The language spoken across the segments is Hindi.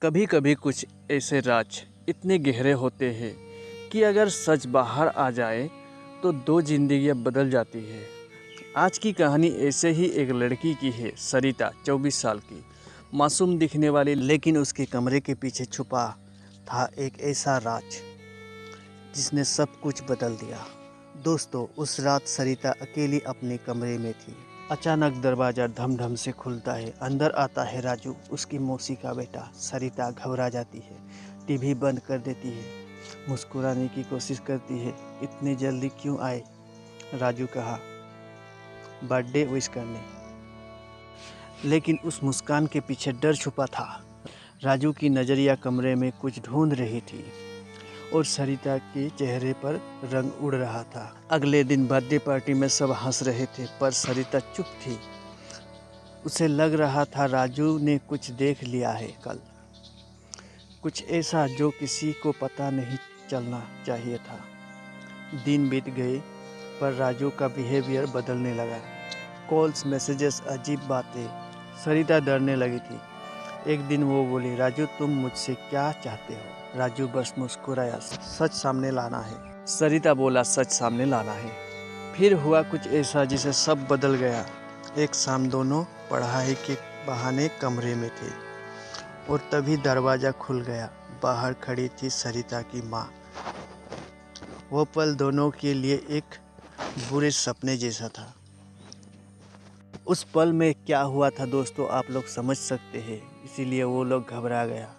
कभी कभी कुछ ऐसे राज इतने गहरे होते हैं कि अगर सच बाहर आ जाए तो दो जिंदगियां बदल जाती है। आज की कहानी ऐसे ही एक लड़की की है, सरिता 24 साल की, मासूम दिखने वाली, लेकिन उसके कमरे के पीछे छुपा था एक ऐसा राज जिसने सब कुछ बदल दिया। दोस्तों, उस रात सरिता अकेली अपने कमरे में थी। अचानक दरवाज़ा धम धम से खुलता है। अंदर आता है राजू, उसकी मौसी का बेटा। सरिता घबरा जाती है, टीवी बंद कर देती है, मुस्कुराने की कोशिश करती है। इतनी जल्दी क्यों आए? राजू कहा, बर्थडे विश करने। लेकिन उस मुस्कान के पीछे डर छुपा था। राजू की नज़रिया कमरे में कुछ ढूंढ रही थी और सरिता के चेहरे पर रंग उड़ रहा था। अगले दिन बर्थडे पार्टी में सब हंस रहे थे, पर सरिता चुप थी। उसे लग रहा था राजू ने कुछ देख लिया है कल, कुछ ऐसा जो किसी को पता नहीं चलना चाहिए था। दिन बीत गए, पर राजू का बिहेवियर बदलने लगा। कॉल्स, मैसेजेस, अजीब बातें। सरिता डरने लगी थी। एक दिन वो बोली, राजू तुम मुझसे क्या चाहते हो? राजू बस मुस्कुराया, सच सामने लाना है। सरिता बोला, सच सामने लाना है। फिर हुआ कुछ ऐसा जिसे सब बदल गया। एक शाम दोनों पढ़ाई के बहाने कमरे में थे और तभी दरवाज़ा खुल गया। बाहर खड़ी थी सरिता की माँ। वो पल दोनों के लिए एक बुरे सपने जैसा था। उस पल में क्या हुआ था दोस्तों, आप लोग समझ सकते हैं, इसीलिए वो लोग घबरा गया।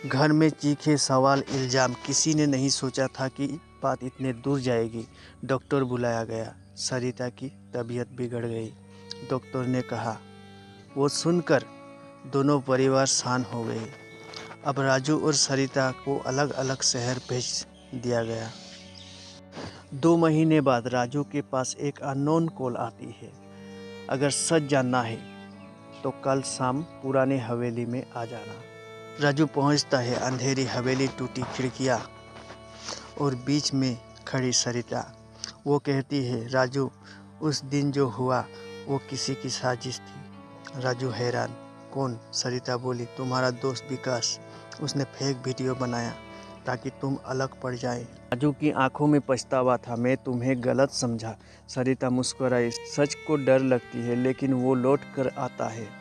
घर में चीखे, सवाल, इल्ज़ाम। किसी ने नहीं सोचा था कि बात इतने दूर जाएगी। डॉक्टर बुलाया गया। सरिता की तबीयत बिगड़ गई। डॉक्टर ने कहा। वो सुनकर दोनों परिवार शांत हो गए। अब राजू और सरिता को अलग अलग शहर भेज दिया गया। 2 महीने बाद राजू के पास एक अननोन कॉल आती है। अगर सच जानना है तो कल शाम पुराने हवेली में आ जाना। राजू पहुंचता है। अंधेरी हवेली, टूटी खिड़कियां और बीच में खड़ी सरिता। वो कहती है, राजू उस दिन जो हुआ वो किसी की साजिश थी। राजू हैरान, कौन? सरिता बोली, तुम्हारा दोस्त विकास। उसने फेक वीडियो बनाया ताकि तुम अलग पड़ जाए। राजू की आंखों में पछतावा था, मैं तुम्हें गलत समझा। सरिता मुस्कुराई, सच को डर लगती है लेकिन वो लौट कर आता है।